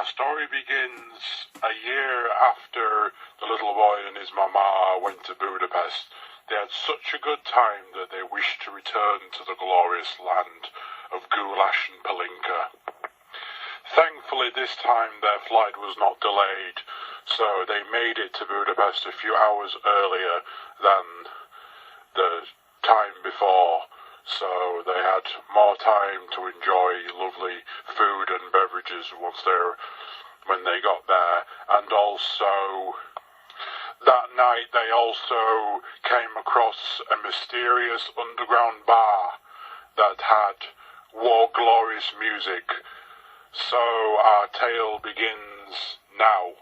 Our story begins a year after the little boy and his mama went to Budapest. They had such a good time that they wished to return to the glorious land of goulash and palinka. Thankfully this time their flight was not delayed, so they made it to Budapest a few hours earlier than the time before. So they had more time to enjoy lovely food and beverages when they got there. And also, that night they also came across a mysterious underground bar that had war-glorious music. So our tale begins now.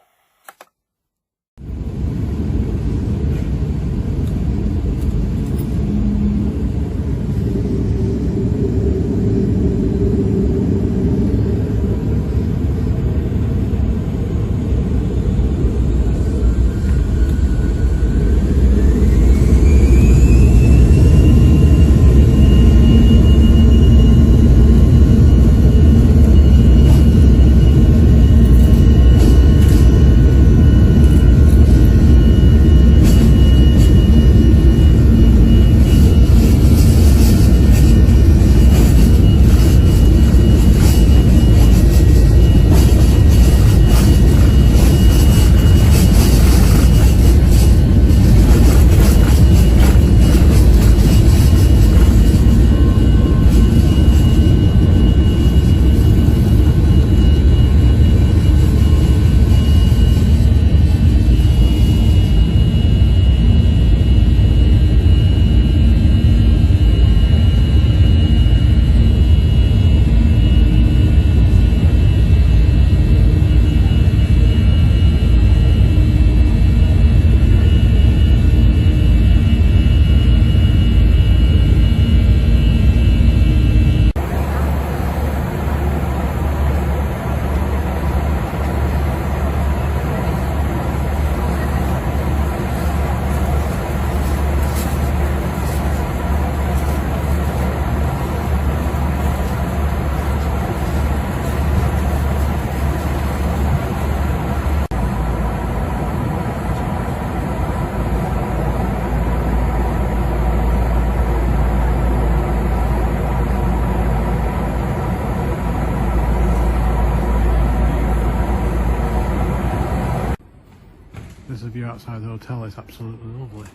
There's a view outside the hotel, it's absolutely lovely.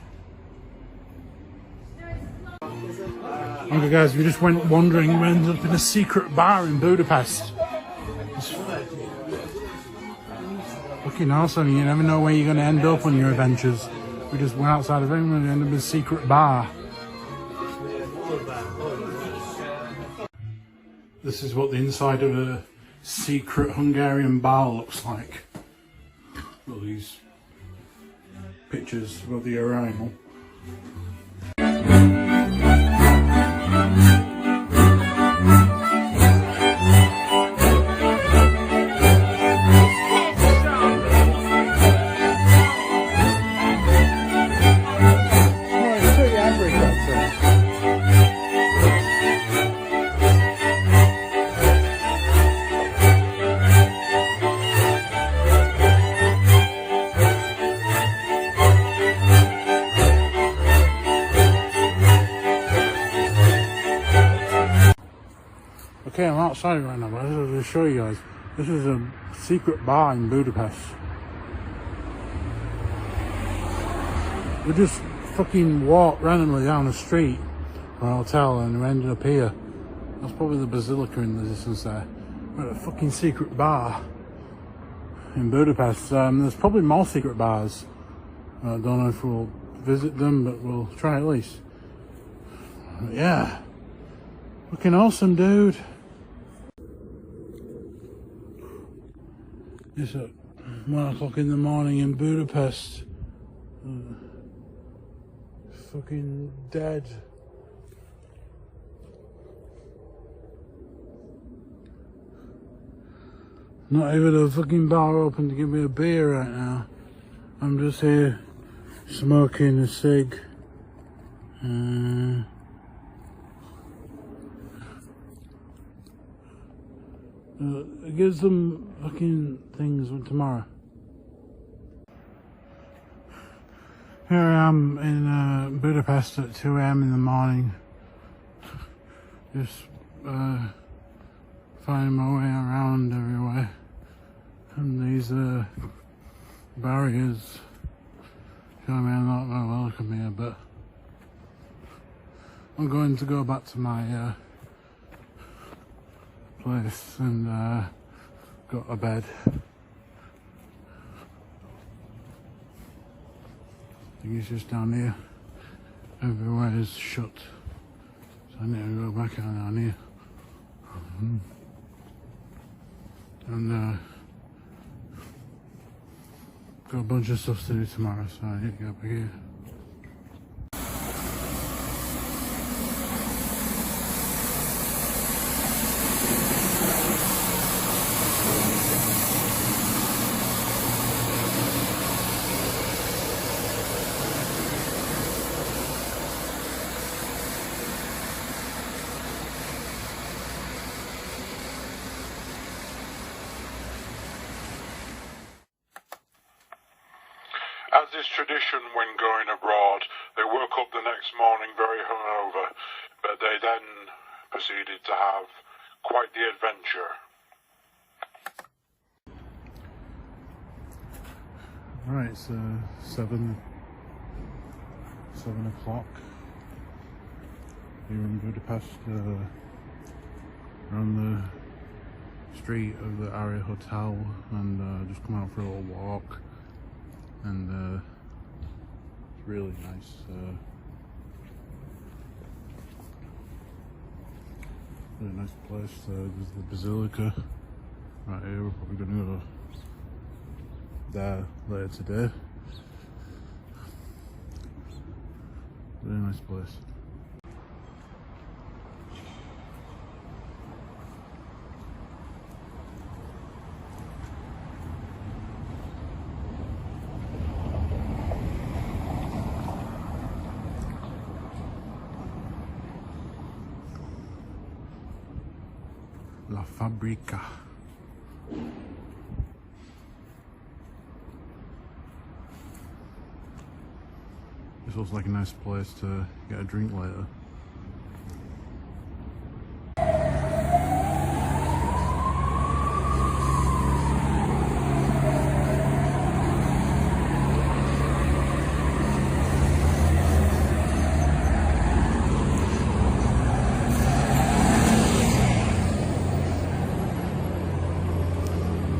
Okay guys, we just went wandering, we ended up in a secret bar in Budapest. It's fucking awesome, you never know where you're going to end up on your adventures. We just went outside of England and ended up in a secret bar. This is what the inside of a secret Hungarian bar looks like. All these pictures of the urinal. Okay, I'm outside right now, but I just want to show you guys. This is a secret bar in Budapest. We just fucking walked randomly down the street from a hotel and we ended up here. That's probably the basilica in the distance there. We're at a fucking secret bar in Budapest. There's probably more secret bars. I don't know if we'll visit them, but we'll try at least. Yeah. Looking awesome, dude. It's at 1 o'clock in the morning in Budapest. Fucking dead. Not even a fucking bar open to give me a beer right now. I'm just here smoking a cig. It gives them fucking things tomorrow. Here I am in Budapest at 2 AM in the morning. Just finding my way around everywhere. And these barriers show me I'm not very welcome here, but I'm going to go back to my place and got a bed. I think it's just down here. Everywhere is shut, so I need to go back down here. And got a bunch of stuff to do tomorrow, so I need to go back here. As is tradition when going abroad, they woke up the next morning very hungover, but they then proceeded to have quite the adventure. Right, it's 7 o'clock here in Budapest. We're on the street of the Aria Hotel and just come out for a little walk. And it's really nice. Really nice place. There's the Basilica right here. We're probably going to go there later today. Really nice place. La Fabrica. This looks like a nice place to get a drink later.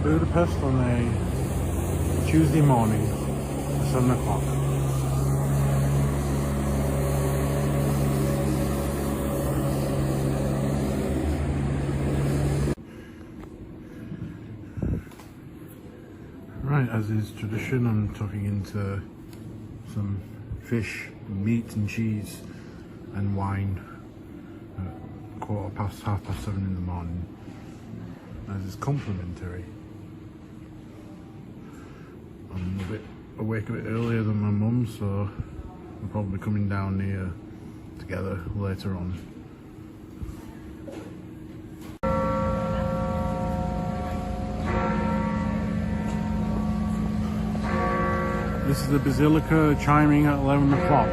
Budapest on a Tuesday morning, 7 o'clock. Right, as is tradition, I'm tucking into some fish, meat and cheese and wine at half past 7 in the morning, as is complimentary. I'm awake a bit earlier than my mum, so we're probably coming down here together later on. This is the Basilica chiming at 11 o'clock.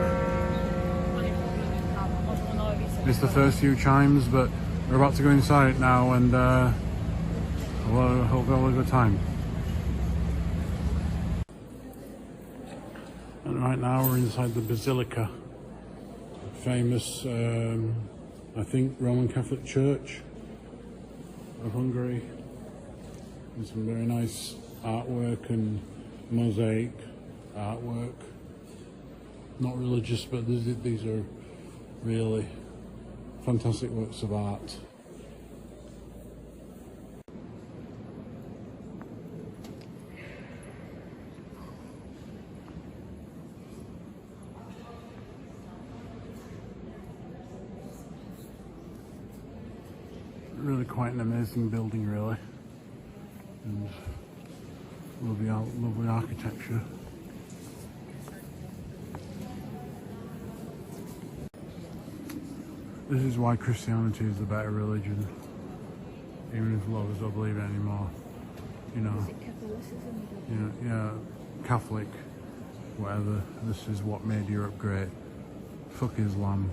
It's the first few chimes, but we're about to go inside it now, and I hope we'll have a good time. And right now we're inside the Basilica, famous, I think, Roman Catholic Church of Hungary. There's some very nice artwork and mosaic artwork. Not religious, but these are really fantastic works of art. Really quite an amazing building, really, and lovely architecture. This is why Christianity is the better religion, even flowers don't believe it anymore. You know, yeah, Catholic, whatever. This is what made Europe great. Fuck Islam.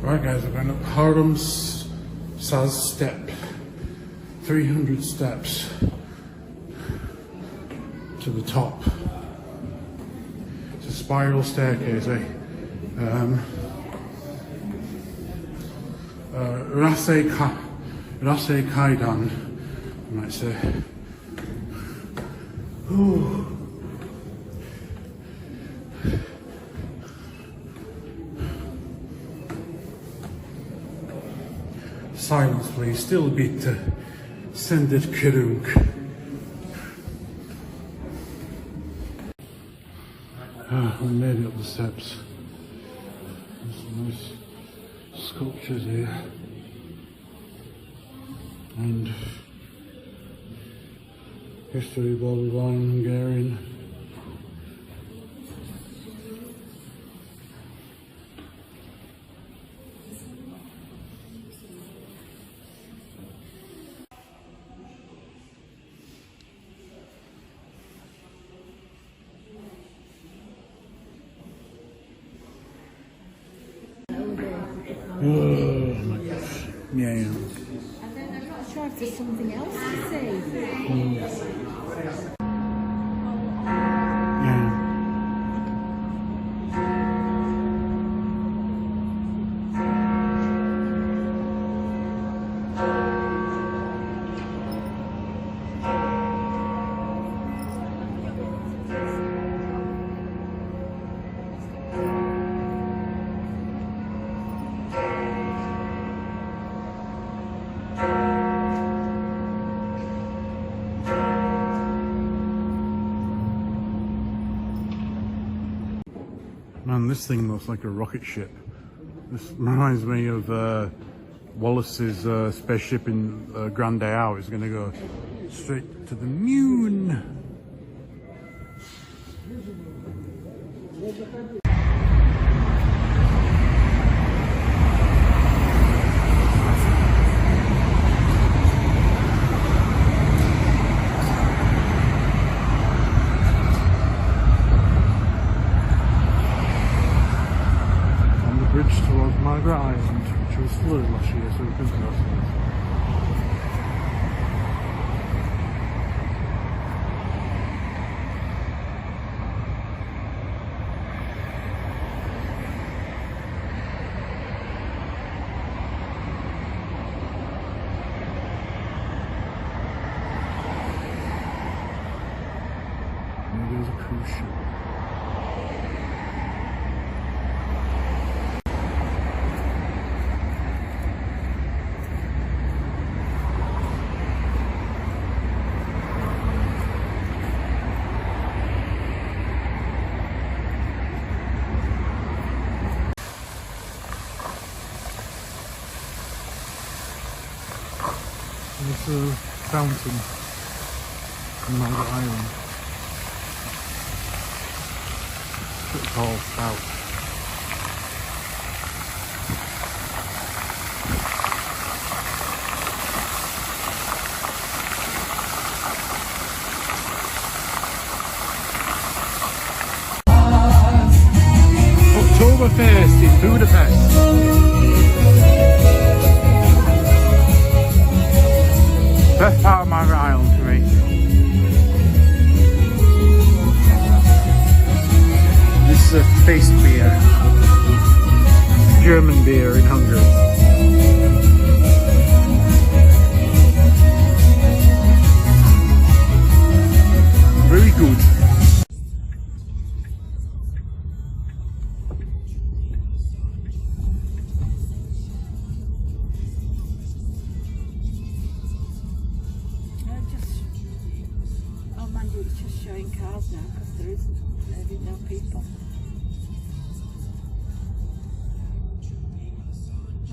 Right guys, we're going up Haarlem's Saz step. 300 steps to the top. It's a spiral staircase, eh? Rase Kaidan, I might say. Ooh. Silence please, still bitte. Sendet Kerunk. We made it up the steps. There's some nice sculptures here. And history, blah blah blah, in Hungarian. Oh my gosh. Yeah. And then I'm not sure if there's something else to see. Yeah. Man, this thing looks like a rocket ship. This reminds me of Wallace's spaceship in Grand Day Out. It's going to go straight to the moon. Bridge towards Margaret Island, which was flooded last year, so we couldn't cross it. Maybe there's a cruise ship. There's a fountain on Margaret Island. Pretty tall spout. Oktoberfest in Budapest. Best part of Margaret Island for me. This is a face beer. German beer in Hungary. Very good. Oh man, it's just showing cars now because there isn't no people.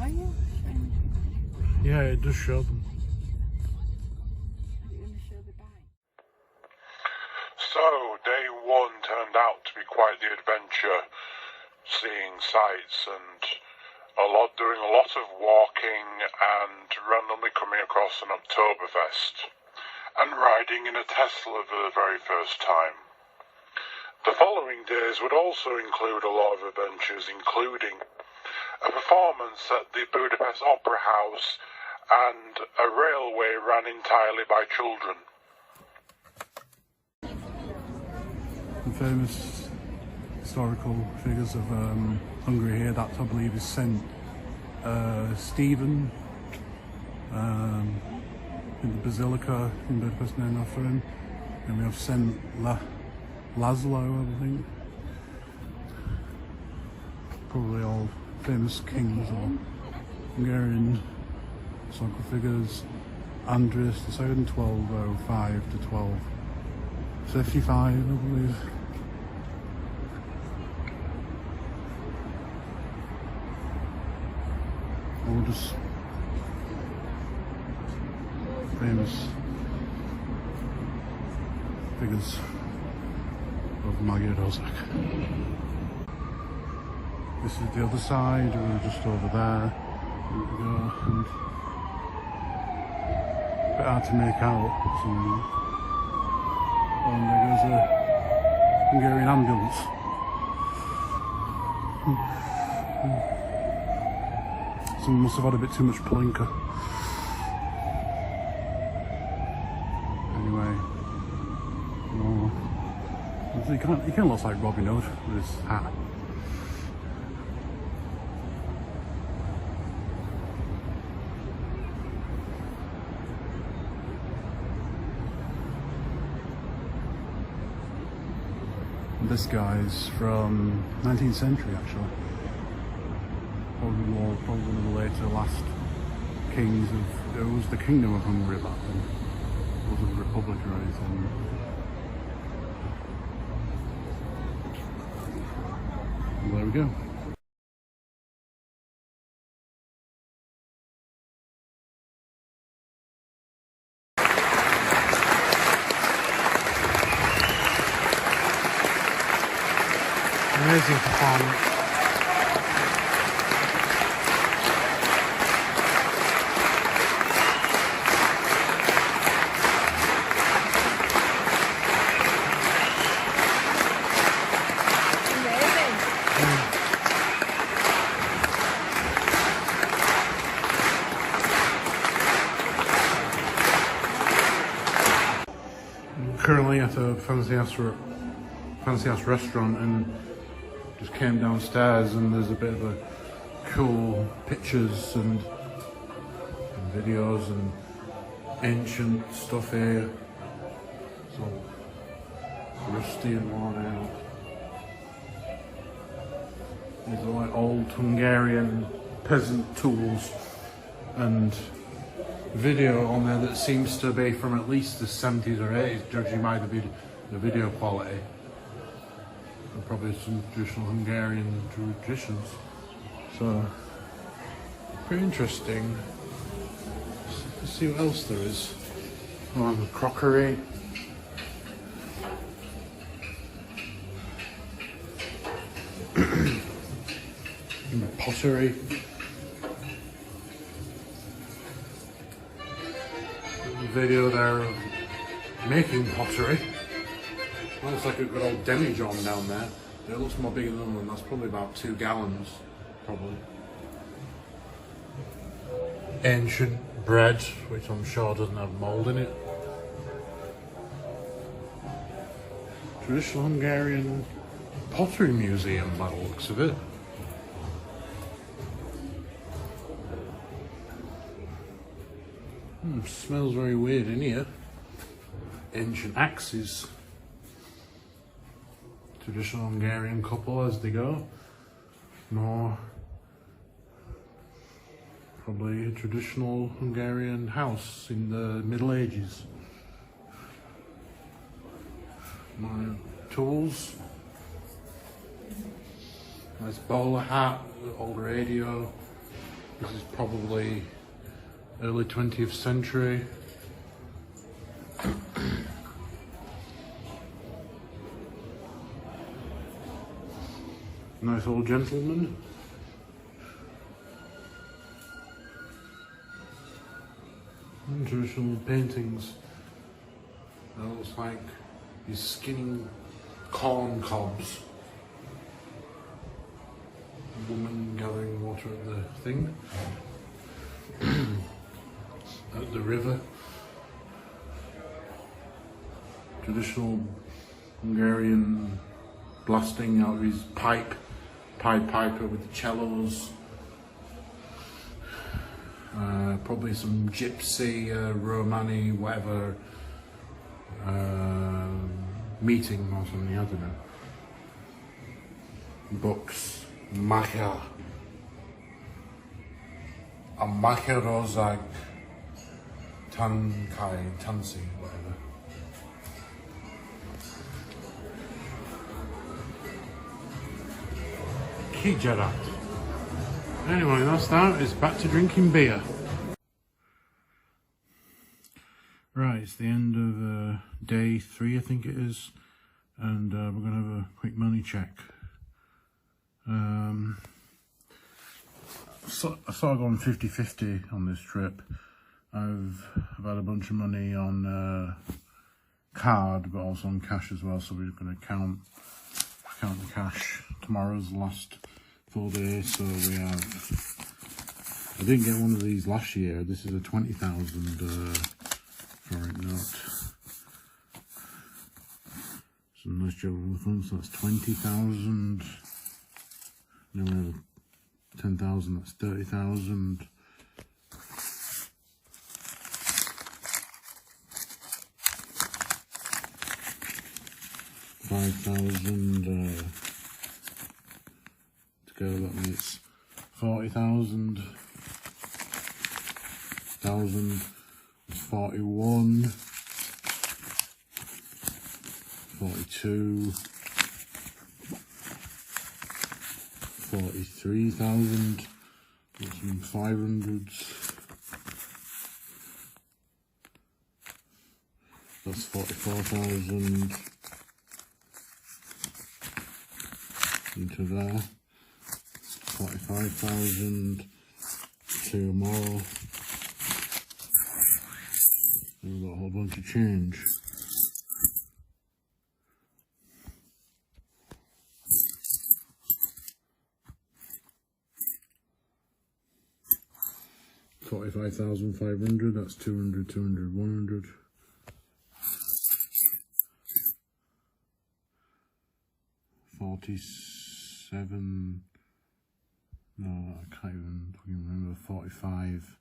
Are you? Yeah, it does show them. Are you going to show the bike? So, day one turned out to be quite the adventure, seeing sights and doing a lot of walking and randomly coming across an Oktoberfest and riding in a Tesla for the very first time. The following days would also include a lot of adventures, including a performance at the Budapest Opera House and a railway ran entirely by children. The famous historical figures of Hungary here, that I believe is Saint Stephen, in the Basilica in Budapest named after him. And we have Saint Laszlo, I think. Probably all famous kings or Hungarian historical figures. Andres II, 1205 to 1255, I believe. All just famous figures of Magyar Ország. This is the other side, we're just over there. There we go. And a bit hard to make out. And there goes a Hungarian ambulance. Someone must have had a bit too much Palinka. Anyway, he kind of looks like Robin Hood with his hat. This guy's from 19th century actually. Probably one of the later last kings of, it was the Kingdom of Hungary back then. It wasn't a republic or anything. And there we go. Amazing performance. Currently at a fancy house restaurant, and just came downstairs and there's a bit of a cool pictures and videos and ancient stuff here. It's all rusty and worn out. These are like old Hungarian peasant tools and video on there that seems to be from at least the 70s or 80s, judging by the video quality. And probably some traditional Hungarian traditions. So, pretty interesting. Let's see what else there is. Oh, the crockery. And the pottery. Video there of making pottery. Looks like a good old demijohn down there. It looks more bigger than one. That's probably about 2 gallons, probably. Ancient bread, which I'm sure doesn't have mould in it. Traditional Hungarian pottery museum by the looks of it. Smells very weird in here. Ancient axes. Traditional Hungarian couple as they go. More probably a traditional Hungarian house in the Middle Ages. My tools. Nice bowler hat, old radio. This is probably early 20th century. Nice old gentleman. And traditional paintings. That looks like he's skinning corn cobs. A woman gathering water at the thing. At the river. Traditional Hungarian blasting out of his pipe. Pied Piper with the cellos. Probably some gypsy, Romani, whatever meeting or something, I don't know. Books. Macher. A Macherozag. Tansi, whatever. Kijarat. Anyway, that's that. It's back to drinking beer. Right, it's the end of day 3, I think it is, and we're going to have a quick money check. So I thought I'd gone 50-50 on this trip. I've had a bunch of money on card, but also on cash as well, so we're going to count the cash. Tomorrow's the last full day, so we have... I didn't get one of these last year. This is a 20,000 foreign note. Some nice job on the front, so that's 20,000. Then we have 10,000, that's 30,000. $5,000 together, that makes 40,000. 1,000 is 41. 42. 43,000. Got some 500s. That's 44,000. Into there. 45,000. 2 more. We've got a whole bunch of change. $45,500, that's 200, 200, 100. $47, no, I can't even remember, 45,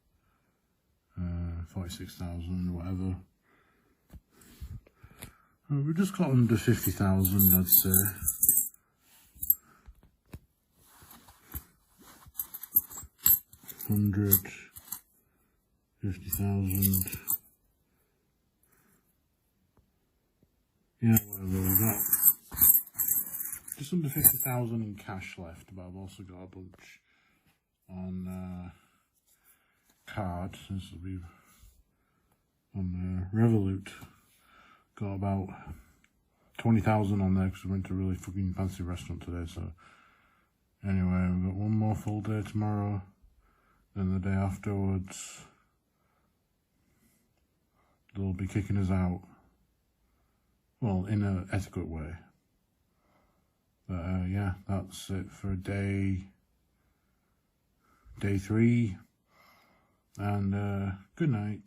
46,000, whatever. We just got under 50,000, I'd say. $100, 50,000. Yeah, whatever we got. Just under 50,000 in cash left, but I've also got a bunch on card, since we've on Revolut. Got about 20,000 on there because we went to a really fucking fancy restaurant today. So anyway, we've got one more full day tomorrow, then the day afterwards they'll be kicking us out, well, in an etiquette way. But yeah, that's it for day 3. and good night.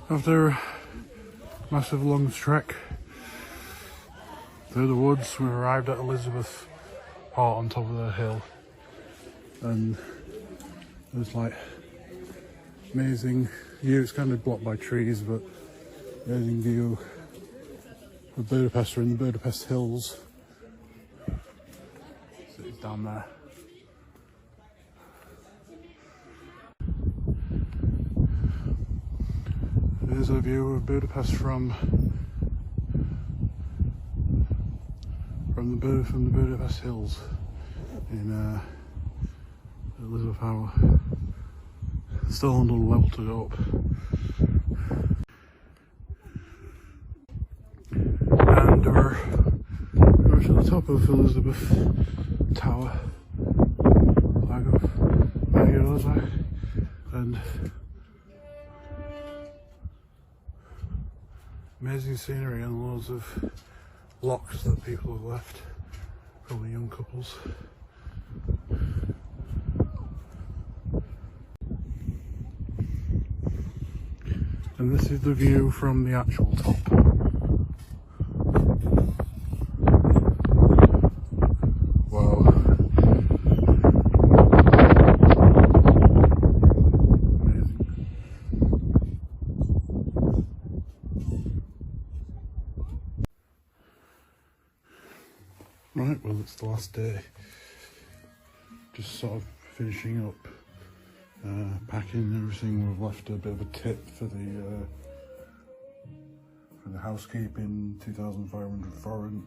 After a massive long trek through the woods, we arrived at Elizabeth Port on top of the hill, and it was like amazing view. It's kind of blocked by trees, but amazing view of Budapest. We're in the Budapest hills. So it's down there. Here's a view of Budapest from the Budapest hills in Elizabeth Tower. Still another level to go up. And we're at the top of Elizabeth Tower. And amazing scenery and loads of locks that people have left, probably young couples. And this is the view from the actual top. Wow. Right, well it's the last day. Just sort of finishing up, packing everything. We've left a bit of a tip for the housekeeping, 2,500 foreign.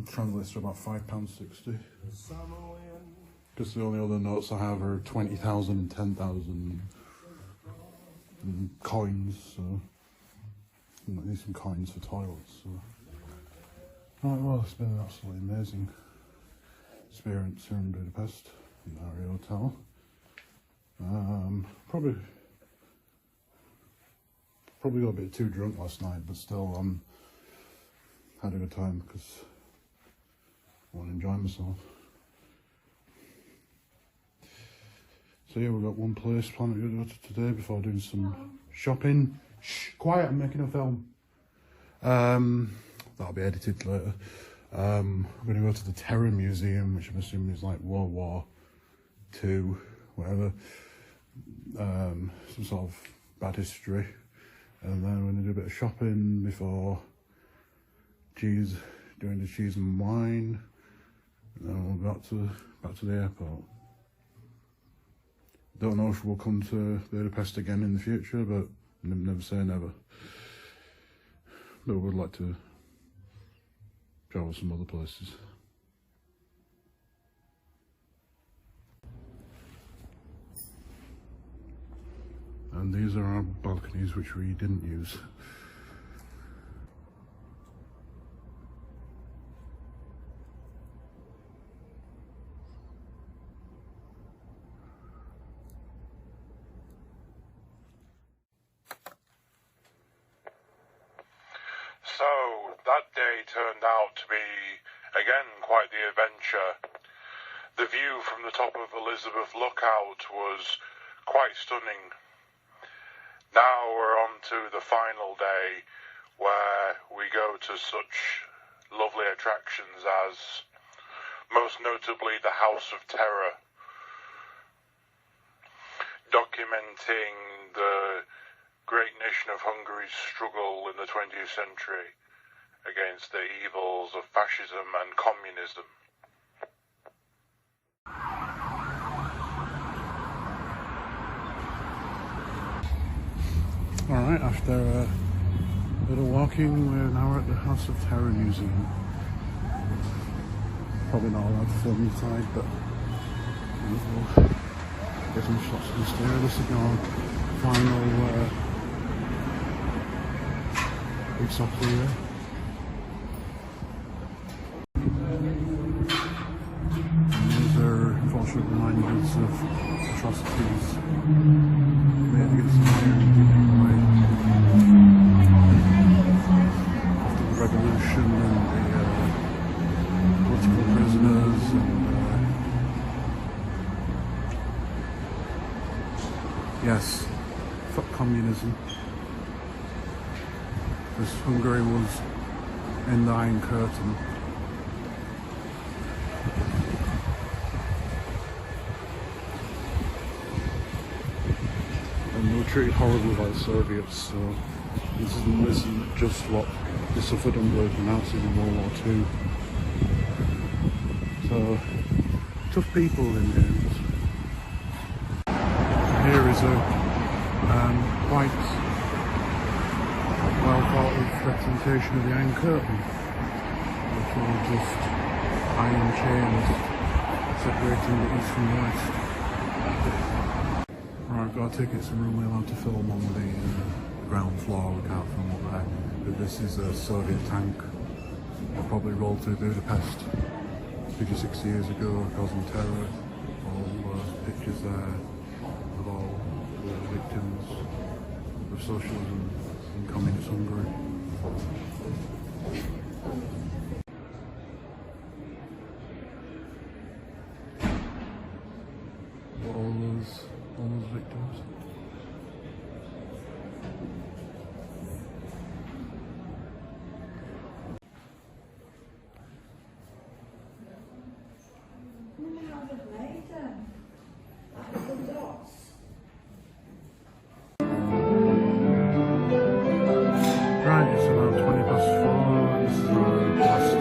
Translates to about £5.60. Because the only other notes I have are 20,000 and 10,000 coins, so I need some coins for toilets. So. Right, well, it's been an absolutely amazing experience here in Budapest, in the Aria Hotel. Probably got a bit too drunk last night, but still, had a good time because I want to enjoy myself. So yeah, we've got one place planned to go to today before doing some shopping. Shh, quiet, I'm making a film. That'll be edited later. I'm going to go to the Terror Museum, which I'm assuming is like World War II, whatever. Some sort of bad history. And then we're going to do a bit of shopping before doing the cheese and wine. And then we'll go back to the airport. Don't know if we'll come to Budapest again in the future, but never say never. But we would like to travel some other places. And these are our balconies, which we didn't use. So, that day turned out to be, again, quite the adventure. The view from the top of Elizabeth Lookout was quite stunning. Now we're on to the final day, where we go to such lovely attractions as, most notably, the House of Terror, documenting the great nation of Hungary's struggle in the 20th century against the evils of fascism and communism. Alright, after a bit of walking, we're now at the House of Terror Museum. Probably not allowed to film inside, but we'll get some shots from the stair. This is our final big stop of the year. And these are unfortunate reminders of atrocities made against the Hungarian after the revolution and the political prisoners and yes, fuck communism. Because Hungary was in the Iron Curtain. And they were treated horribly by the Soviets, so this isn't just what they suffered under the Nazis in World War II. So, tough people in the end. Here is a quite well thought of representation of the Iron Curtain, which are just iron chains separating the east from the west. Right, I've got tickets and we're only allowed to film on the ground floor. We can't film up there. But this is a Soviet tank that probably rolled through Budapest 56 years ago, causing terror. All pictures there of all the victims of socialism in communist Hungary. All those victims. Right, it's about 4:20. This is our last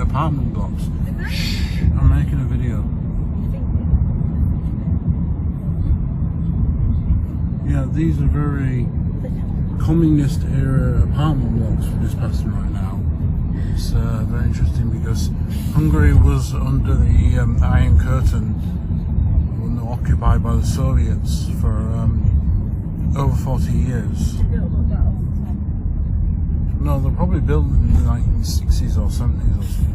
apartment blocks. Shh, I'm making a video. Yeah, these are very communist era apartment blocks we're just passing right now. It's very interesting because Hungary was under the Iron Curtain, occupied by the Soviets for over 40 years. No, they're probably built in the 1960s or 70s or something.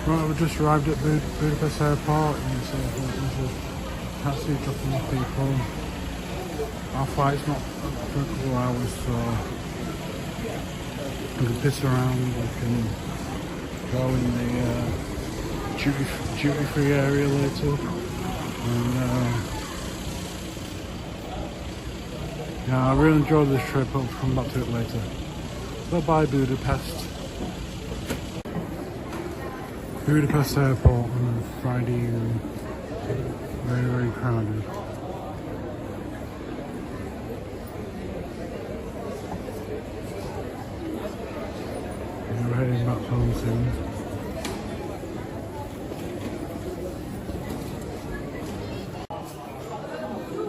Right, we just arrived at Budapest airport and so there's a taxi dropping off people. Our flight's not for a couple of hours, so we can piss around, we can go in the duty free area later. And yeah, I really enjoyed this trip, I'll come back to it later. Bye bye Budapest. Budapest airport on a Friday evening. Very, very crowded. We're heading back home soon.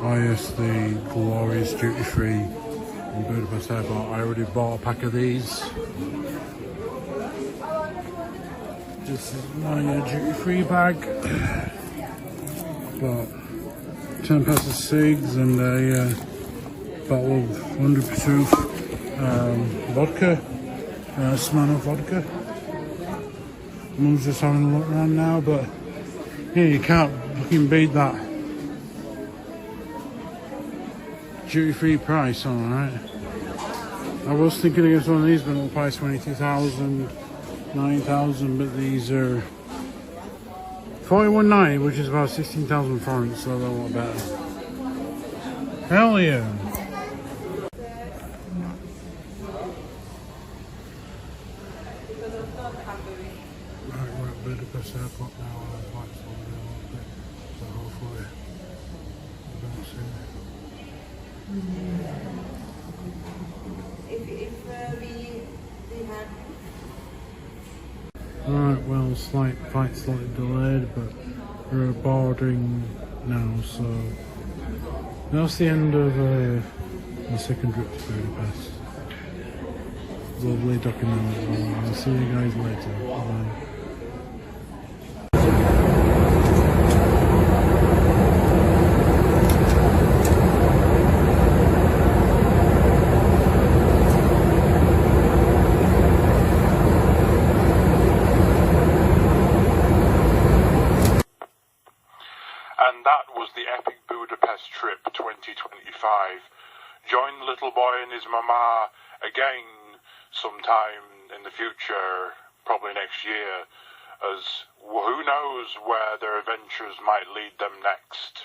Oh yes, the glorious duty free in Budapest airport. I already bought a pack of these. This is my duty-free bag. Got 10 packs of cigs and a bottle of 100 proof vodka, Smirnoff vodka. Mum's just having a look around now, but yeah, you can't fucking beat that duty-free price, alright. I was thinking against one of these, but it'll price 22,000. 9,000, but these are 41.90, which is about 16,000 forints, so they're a lot better. Hell yeah! Right, we're at Budapest airport now. Our flight's on a little bit, so hopefully we don't see Right, well, flight's slightly delayed, but we're boarding now, so that's the end of the second trip to Budapest. Lovely documentary as well. I'll see you guys later. Bye. And that was the epic Budapest trip 2025. Join the little boy and his mama again sometime in the future, probably next year, as who knows where their adventures might lead them next.